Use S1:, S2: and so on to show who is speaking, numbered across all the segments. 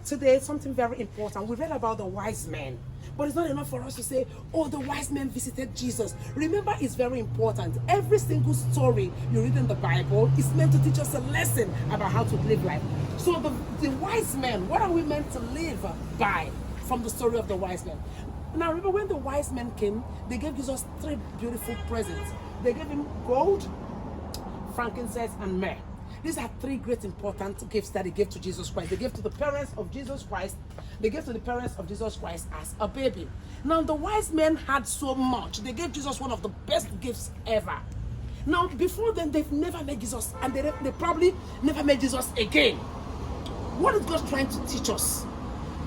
S1: today something very important. We read about the wise men, but it's not enough for us to say, oh, the wise men visited Jesus. Remember, it's very important. Every single story you read in the Bible is meant to teach us a lesson about how to live life. So the wise men, what are we meant to live by from the story of the wise men? Now remember, when the wise men came, they gave Jesus 3 beautiful presents. They gave him gold, frankincense, and myrrh. These are 3 great important gifts that they gave to Jesus Christ. They gave to the parents of Jesus Christ. They gave to the parents of Jesus Christ as a baby. Now the wise men had so much. They gave Jesus one of the best gifts ever. Now before then, they've never met Jesus, and they probably never met Jesus again. What is God trying to teach us?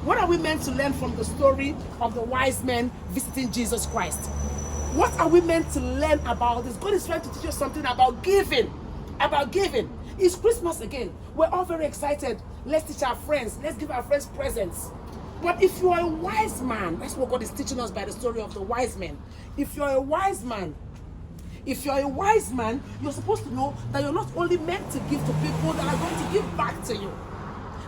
S1: What are we meant to learn from the story of the wise men visiting Jesus Christ? What are we meant to learn about this? God is trying to teach us something about giving. About giving. It's Christmas again. We're all very excited. Let's teach our friends. Let's give our friends presents. But if you are a wise man, that's what God is teaching us by the story of the wise men. If you're a wise man, you're supposed to know that you're not only meant to give to people that are going to give back to you.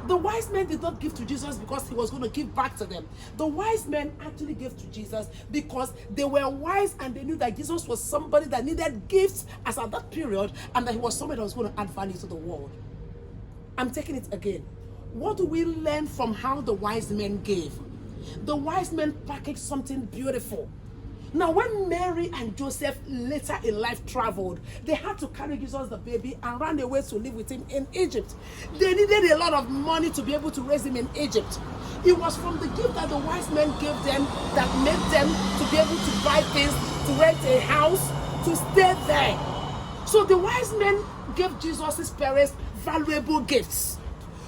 S1: The wise men did not give to Jesus because he was going to give back to them. The wise men actually gave to Jesus because they were wise and they knew that Jesus was somebody that needed gifts as at that period, and that he was somebody that was going to add value to the world. I'm taking it again. What do we learn from how the wise men gave? The wise men packaged something beautiful. Now, when Mary and Joseph later in life traveled, they had to carry Jesus the baby and ran away to live with him in Egypt. They needed a lot of money to be able to raise him in Egypt. It was from the gift that the wise men gave them that made them to be able to buy things, to rent a house, to stay there. So the wise men gave Jesus' parents valuable gifts.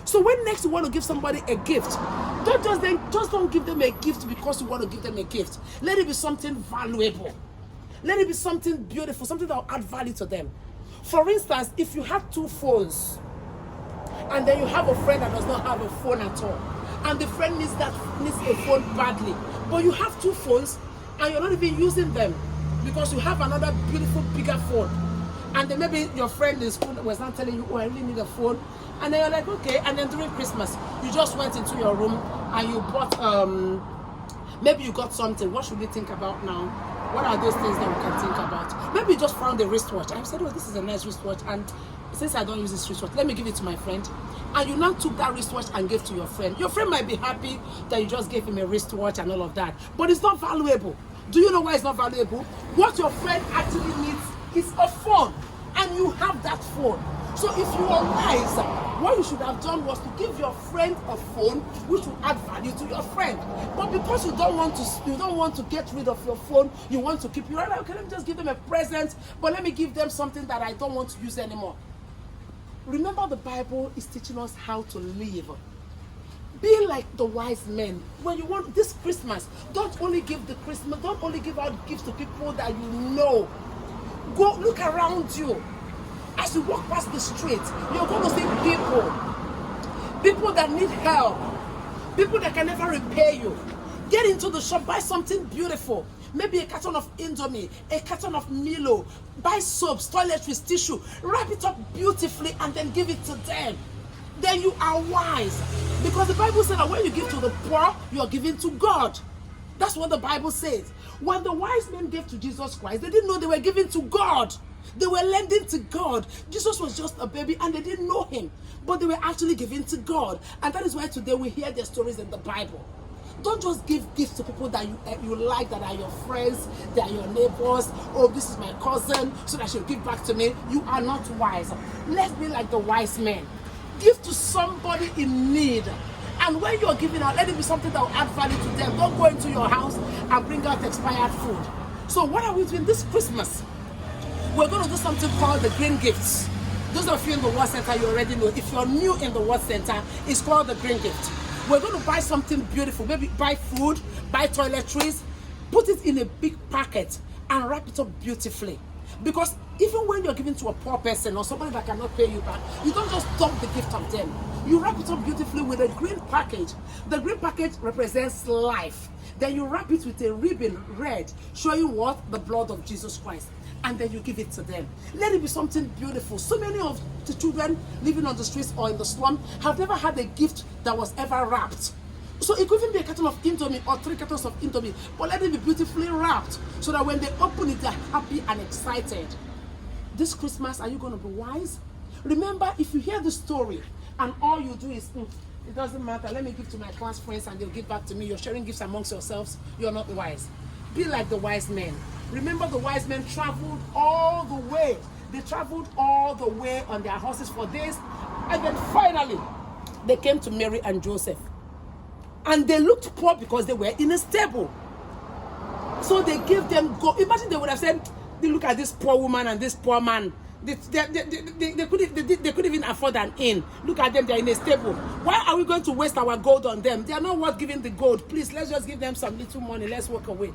S1: So when next you want to give somebody a gift, don't give them a gift because you want to give them a gift. Let it be something valuable. Let it be something beautiful, something that will add value to them. For instance, if you have 2 phones, and then you have a friend that does not have a phone at all, and the friend needs a phone badly, but you have 2 phones and you're not even using them because you have another beautiful bigger phone, and then maybe your friend in school was not telling you, oh, I really need a phone. And then you're like, okay. And then during Christmas, you just went into your room and you bought, maybe you got something. What should we think about now? What are those things that we can think about? Maybe you just found a wristwatch. I said, oh, this is a nice wristwatch. And since I don't use this wristwatch, let me give it to my friend. And you now took that wristwatch and gave to your friend. Your friend might be happy that you just gave him a wristwatch and all of that. But it's not valuable. Do you know why it's not valuable? What your friend actually needs is a phone. And you have that phone. So if you are wise, what you should have done was to give your friend a phone which will add value to your friend. But because you don't want to get rid of your phone, you want to keep it. You're like, okay, let me just give them a present, but let me give them something that I don't want to use anymore. Remember, the Bible is teaching us how to live. Be like the wise men. When you want this Christmas, don't only give out gifts to people that you know. Go look around you. As you walk past the street, you're going to see people that need help, people that can never repay you. Get into the shop, buy something beautiful, maybe a carton of Indomie, a carton of Milo, buy soaps, toiletries, tissue, wrap it up beautifully and then give it to them. Then you are wise, because the Bible says that when you give to the poor, you are giving to God. That's what the Bible says. When the wise men gave to Jesus Christ, they didn't know they were giving to God. They were lending to God. Jesus was just a baby and they didn't know him, but they were actually giving to God. And that is why today we hear their stories in the Bible. Don't just give gifts to people that you like, that are your friends, that are your neighbors. Oh, this is my cousin, so that she'll give back to me. You are not wise. Let's be like the wise men. Give to somebody in need. And when you're giving out, let it be something that will add value to them. Don't go into your house and bring out expired food. So what are we doing this Christmas? We're going to do something called the Green Gifts. Those of you in the Word Center, you already know. If you're new in the Word Center, it's called the Green Gift. We're going to buy something beautiful. Maybe buy food, buy toiletries, put it in a big packet and wrap it up beautifully. Because even when you're giving to a poor person or somebody that cannot pay you back, you don't just dump the gift on them. You wrap it up beautifully with a green package. The green package represents life. Then you wrap it with a ribbon red, showing what? The blood of Jesus Christ. and then you give it to them. Let it be something beautiful. So many of the children living on the streets or in the slum have never had a gift that was ever wrapped. So it could even be a carton of Indomie or 3 cartons of Indomie, but let it be beautifully wrapped so that when they open it, they're happy and excited. This Christmas, are you going to be wise? Remember, if you hear the story and all you do is, it doesn't matter, let me give to my class friends and they'll give back to me, you're sharing gifts amongst yourselves, you're not wise. Be like the wise men. Remember, the wise men traveled all the way. They traveled all the way on their horses for days, and then finally, they came to Mary and Joseph. And they looked poor because they were in a stable. So they gave them gold. Imagine they would have said, look at this poor woman and this poor man. They couldn't even afford an inn. Look at them, they're in a stable. Why are we going to waste our gold on them? They are not worth giving the gold. Please, let's just give them some little money. Let's walk away.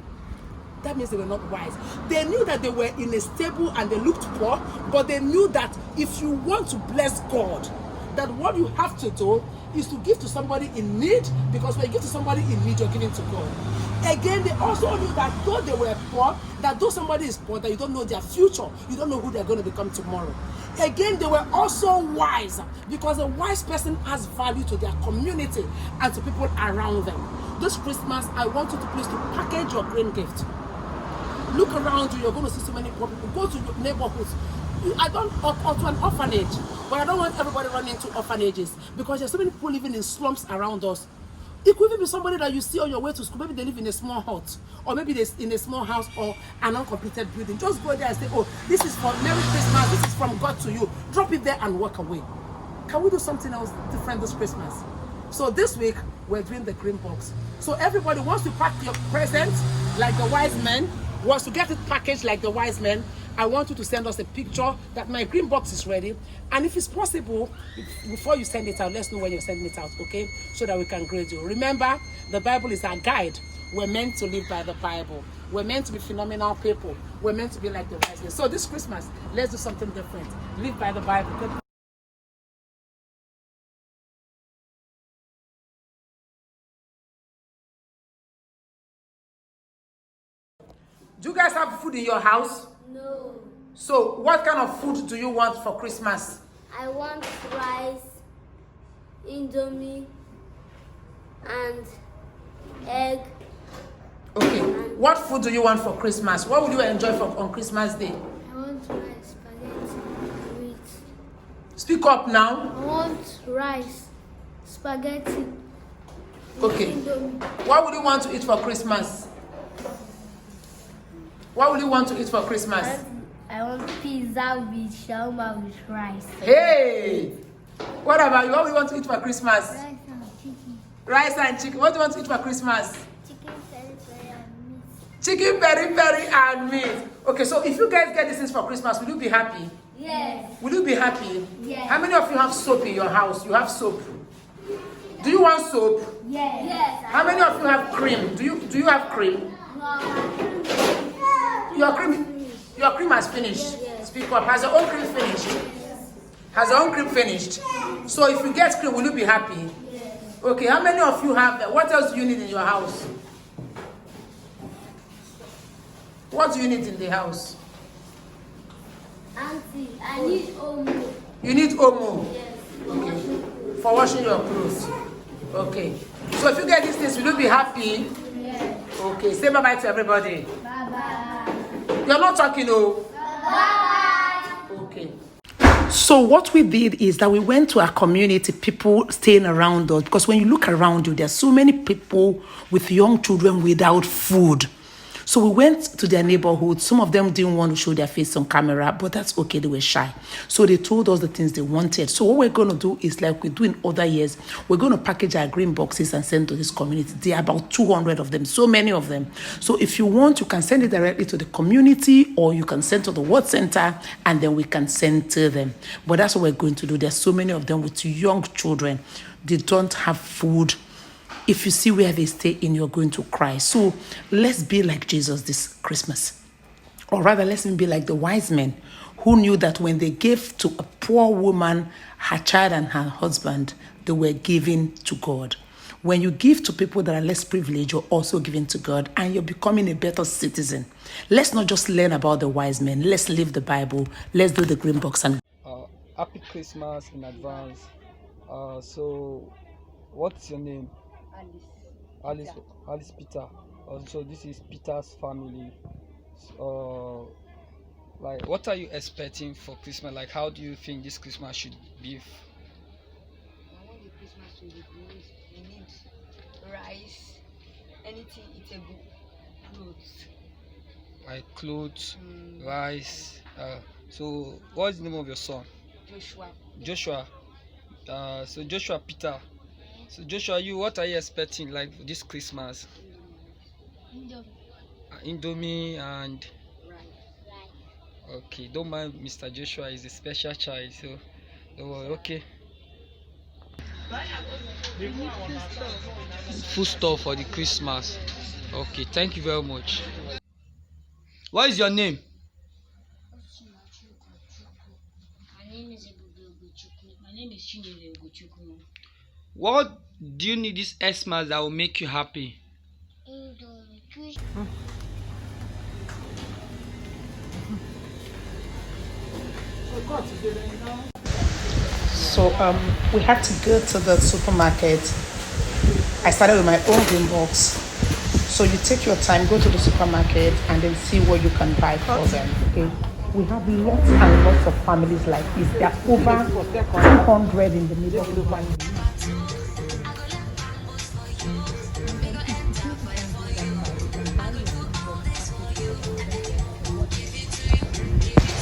S1: That means they were not wise. They knew that they were in a stable and they looked poor, but they knew that if you want to bless God, that what you have to do is to give to somebody in need, because when you give to somebody in need, you're giving to God. Again, they also knew that though they were poor, that though somebody is poor, that you don't know their future, you don't know who they're going to become tomorrow. Again, they were also wise, because a wise person has value to their community and to people around them. This Christmas, I want you to please to package your green gift. Look around you, you're going to see so many poor people. Go to your neighborhoods. I don't, or to an orphanage, but I don't want everybody running to orphanages, because there's so many people living in slums around us. It could even be somebody that you see on your way to school. Maybe they live in a small hut, or maybe they're in a small house or an uncompleted building. Just go there and say, oh, this is for Merry Christmas, this is from God to you. Drop it there and walk away. Can we do something else different this Christmas? So this week, we're doing the green box. So everybody wants to pack your presents like the wise men, wants to get it packaged like the wise men. I want you to send us a picture that my green box is ready. And if it's possible, before you send it out, let's know when you're sending it out, okay? So that we can grade you. Remember, the Bible is our guide. We're meant to live by the Bible. We're meant to be phenomenal people. We're meant to be like the wise men. So this Christmas, let's do something different. Live by the Bible. Do you guys have food in your house?
S2: No.
S1: So what kind of food do you want for Christmas?
S2: I want rice, Indomie, and egg.
S1: Okay. What food do you want for Christmas? What would you enjoy on Christmas Day?
S2: I want rice, spaghetti, wheat.
S1: Speak up now.
S2: I want rice, spaghetti.
S1: Okay.
S2: Indomie.
S1: What would you want to eat for Christmas? What would you want to eat for Christmas?
S2: I want pizza with shawarma with rice.
S1: Hey! What about you? What would you want to eat for Christmas?
S2: Rice and chicken.
S1: Rice and chicken. What do you want to eat for Christmas?
S2: Chicken peri-peri and meat.
S1: Chicken peri-peri and meat. Okay, so if you guys get these things for Christmas, will you be happy?
S2: Yes.
S1: Will you be happy?
S2: Yes.
S1: How many of you have soap in your house? You have soap. Do you want soap?
S2: Yes. Yes.
S1: How many of you have cream? Do you have cream? Your cream has finished.
S2: Yes.
S1: Speak up. Has your own cream finished?
S2: Yes.
S1: Has your own cream finished? So if you get cream, will you be happy?
S2: Yes.
S1: Okay, how many of you have that? What else do you need in your house? What do you need in the house?
S2: Auntie, I need Omo.
S1: You need Omo.
S2: Yes.
S1: Okay. For washing your clothes. Okay. So if you get these things, will you be happy?
S2: Yes.
S1: Okay. Say bye-bye to everybody.
S2: Bye-bye.
S1: You're not talking, oh.
S2: Bye.
S1: Okay. So what we did is that we went to our community, people staying around us, because when you look around you, there are so many people with young children without food. So we went to their neighborhood. Some of them didn't want to show their face on camera, but that's okay. They were shy. So they told us the things they wanted. So what we're going to do is like we do in other years. We're going to package our green boxes and send to this community. There are about 200 of them, so many of them. So if you want, you can send it directly to the community, or you can send to the Word Center, and then we can send to them. But that's what we're going to do. There's so many of them with young children. They don't have food. If you see where they stay in, you're going to cry. So let's be like Jesus this Christmas. Or rather, let's be like the wise men who knew that when they gave to a poor woman her child and her husband, they were giving to God. When you give to people that are less privileged, you're also giving to God, and you're becoming a better citizen. Let's not just learn about the wise men. Let's live the Bible. Let's do the green box. And
S3: happy Christmas in advance. So, what's your name? Alice Peter. So this is Peter's family. Like, what are you expecting for Christmas? Like, how do you think this Christmas should be?
S4: I want the Christmas to be good. We need rice, anything eatable, clothes.
S3: Like clothes, rice. So, what's the name of your son?
S4: Joshua.
S3: So Joshua Peter. So Joshua, what are you expecting like this Christmas? Indomie and okay. Don't mind Mr. Joshua, is a special child, so don't worry. Okay. Food stuff for the Christmas. Okay, thank you very much. What is your name?
S4: My name is Chinyere Ogochukwu.
S3: What do you need this Xmas that will make you happy?
S1: so we had to go to the supermarket. I started with my own green box. So you take your time, go to the supermarket, and then see what you can buy for them. Okay. We have lots and lots of families like this. There are over 200 in the middle of the family.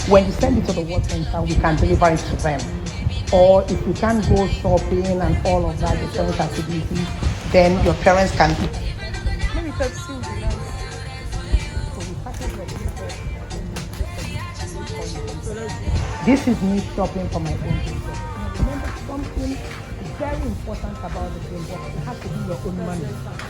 S1: When you send it to the water center, we can deliver it to them. Or if you can't go shopping and all of that, the parents are too busy, then your parents can. This is me shopping for my own business. Remember something very important about the green box. It has to be your own money.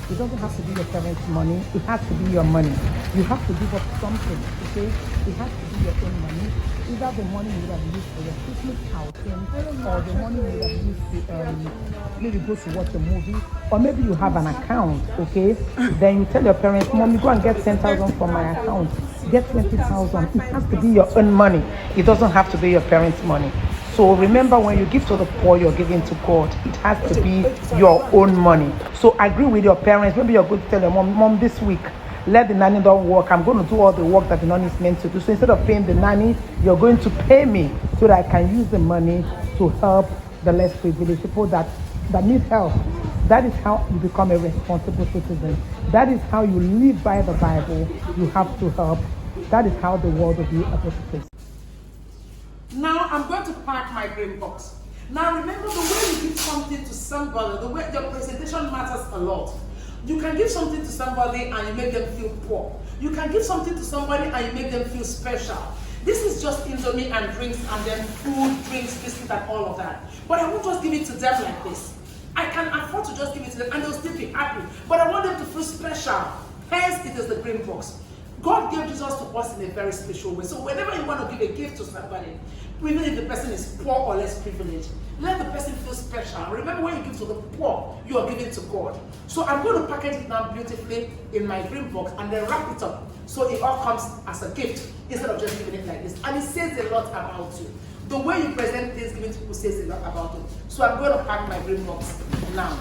S1: It doesn't have to be your parents' money. It has to be your money. You have to give up something, okay? It has to be your own money. Either the money you would have used for your Christmas outing, or the money you would have used to maybe go to watch a movie, or maybe you have an account, okay? Then you tell your parents, Mommy, go and get 10,000 from my account. Get 20,000. It has to be your own money. It doesn't have to be your parents' money. So remember, when you give to the poor, you're giving to God. It has to be your own money. So agree with your parents. Maybe you're going to tell your mom, this week, let the nanny don't work. I'm going to do all the work that the nanny is meant to do. So instead of paying the nanny, you're going to pay me so that I can use the money to help the less privileged people that need help. That is how you become a responsible citizen. That is how you live by the Bible. You have to help. That is how the world will be a better place. Now I'm going to pack my green box. Now remember, the way you give something to somebody, the way your presentation matters a lot. You can give something to somebody and you make them feel poor. You can give something to somebody and you make them feel special. This is just Indomie and drinks, and then food, drinks, biscuits, and all of that. But I won't just give it to them like this. I can afford to just give it to them and they'll still be happy. But I want them to feel special. Hence, it is the green box. God gave Jesus to us in a very special way. So whenever you want to give a gift to somebody, even if the person is poor or less privileged, let the person feel special. Remember, when you give to the poor, you are giving to God. So I'm going to package it now beautifully in my green box and then wrap it up so it all comes as a gift instead of just giving it like this. And it says a lot about you. The way you present things given to people says a lot about you. So I'm going to pack my green box now.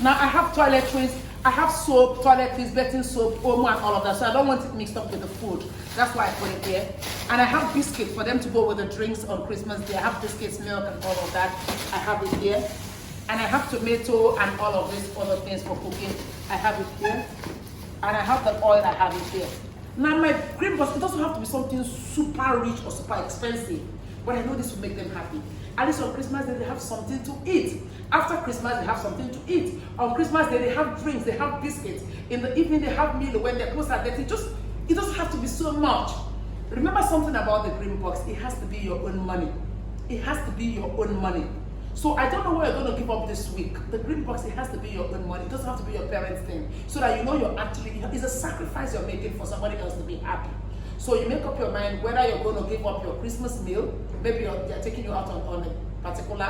S1: Now I have toiletries, I have soap, toiletries, bathing soap, Omo and all of that. So I don't want it mixed up with the food. That's why I put it here. And I have biscuits for them to go with the drinks on Christmas Day. I have biscuits, milk and all of that. I have it here. And I have tomato and all of these other things for cooking. I have it here. And I have the oil, I have it here. Now my green box, it doesn't have to be something super rich or super expensive. But I know this will make them happy. At least on Christmas Day, they have something to eat. After Christmas, they have something to eat. On Christmas Day, they have drinks, they have biscuits. In the evening, they have meal when their clothes are dirty. It doesn't have to be so much. Remember something about the green box. It has to be your own money. It has to be your own money. So I don't know what you're going to give up this week. The green box, it has to be your own money. It doesn't have to be your parents' thing. So that you know you're actually, it's a sacrifice you're making for somebody else to be happy. So you make up your mind whether you're going to give up your Christmas meal. Maybe they're taking you out on a particular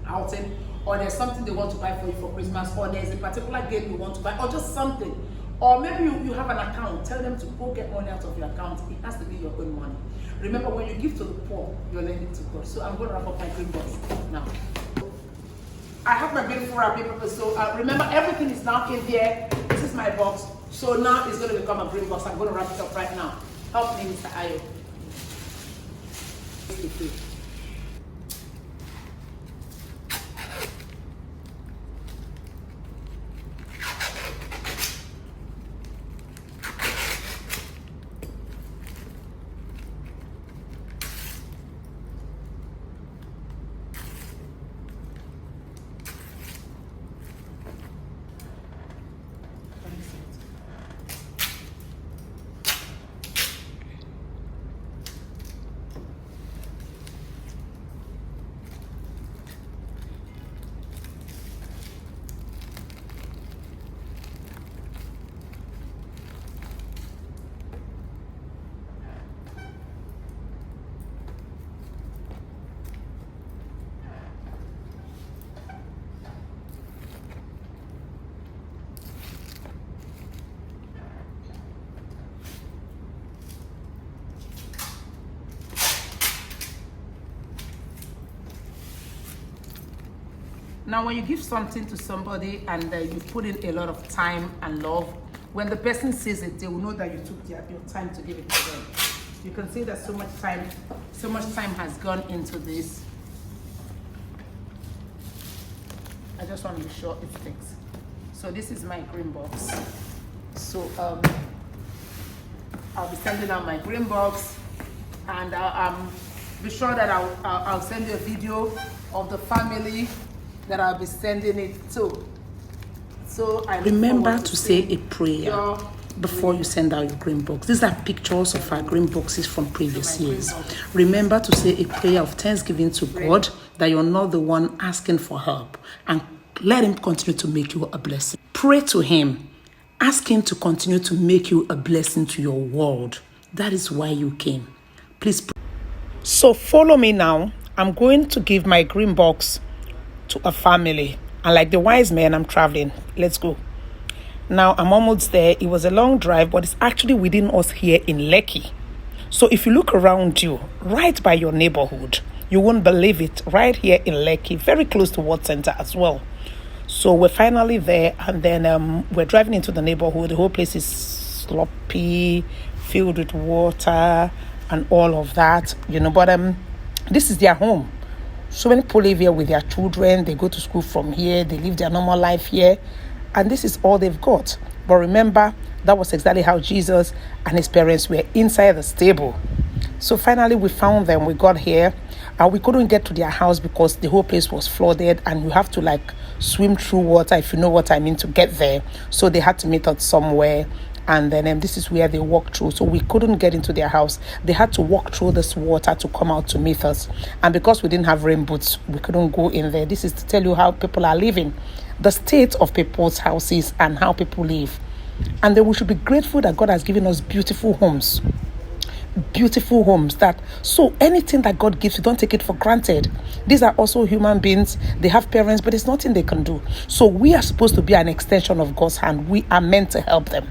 S1: outing, or there's something they want to buy for you for Christmas, or there's a particular game you want to buy, or just something. Or maybe you have an account. Tell them to go get money out of your account. It has to be your own money. Remember, when you give to the poor, you're lending to God. So I'm going to wrap up my green box now. I have my beautiful wrapping paper. So remember, everything is now in here. This is my box. So now it's going to become a green box. I'm going to wrap it up right now. Help me, Mr. Ayo. Now, when you give something to somebody and you put in a lot of time and love, when the person sees it, they will know that you took your time to give it to them. You can see that so much time has gone into this. I just want to be sure it sticks. So this is my green box. So I'll be sending out my green box, and be sure that I'll send you a video of the family that I'll be sending it to. So I remember to say a prayer before you send out your green box. These are pictures of our green boxes from previous years. Remember to say a prayer of thanksgiving to God that you're not the one asking for help, and let him continue to make you a blessing. Pray to him. Ask him to continue to make you a blessing to your world. That is why you came. Please pray. So follow me now. I'm going to give my green box to a family, and like the wise men, I'm traveling. Let's go. Now I'm almost there. It was a long drive, but it's actually within us here in Lekki. So if you look around you, right by your neighborhood, you won't believe it, right here in Lekki, very close to World Center as well. So we're finally there, and then we're driving into the neighborhood. The whole place is sloppy, filled with water and all of that, but this is their home. So many people live here with their children. They go to school from here. They live their normal life here. And this is all they've got. But remember, that was exactly how Jesus and his parents were inside the stable. So finally, we found them. We got here. And we couldn't get to their house because the whole place was flooded. And you have to swim through water, if you know what I mean, to get there. So they had to meet us somewhere. And then this is where they walked through. So we couldn't get into their house. They had to walk through this water to come out to meet us. And because we didn't have rain boots, we couldn't go in there. This is to tell you how people are living, the state of people's houses and how people live. And then we should be grateful that God has given us beautiful homes. Beautiful homes. So anything that God gives you, don't take it for granted. These are also human beings. They have parents, but there's nothing they can do. So we are supposed to be an extension of God's hand. We are meant to help them.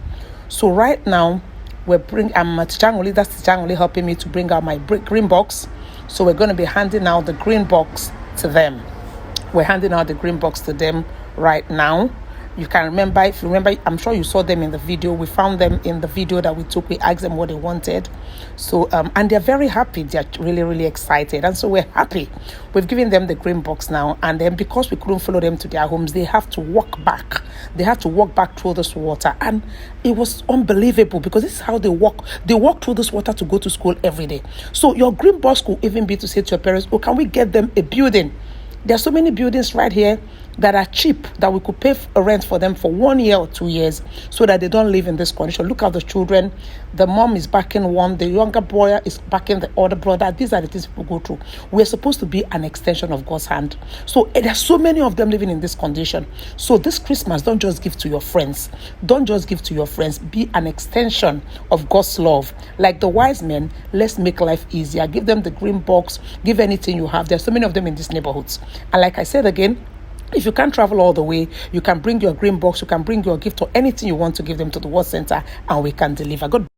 S1: So right now, I'm Tichangoli, that's Tichangoli helping me to bring out my green box. So we're going to be handing out the green box to them. We're handing out the green box to them right now. You can remember, if you remember, I'm sure you saw them in the video. We found them in the video that we took. We asked them what they wanted. So, and they're very happy. They're really, really excited. And so we're happy. We've given them the green box now. And then because we couldn't follow them to their homes, they have to walk back. They have to walk back through this water. And it was unbelievable because this is how they walk. They walk through this water to go to school every day. So your green box could even be to say to your parents, oh, can we get them a building? There are so many buildings right here that are cheap, that we could pay a rent for them for 1 year or 2 years so that they don't live in this condition. Look at the children. The mom is backing one, the younger boy is backing the other brother. These are the things people go through. We're supposed to be an extension of God's hand. So there are so many of them living in this condition. So this Christmas, don't just give to your friends. Don't just give to your friends. Be an extension of God's love. Like the wise men, let's make life easier. Give them the green box. Give anything you have. There's so many of them in these neighborhoods. And like I said again, if you can't travel all the way, you can bring your green box, you can bring your gift or anything you want to give them to the Word Center, and we can deliver. God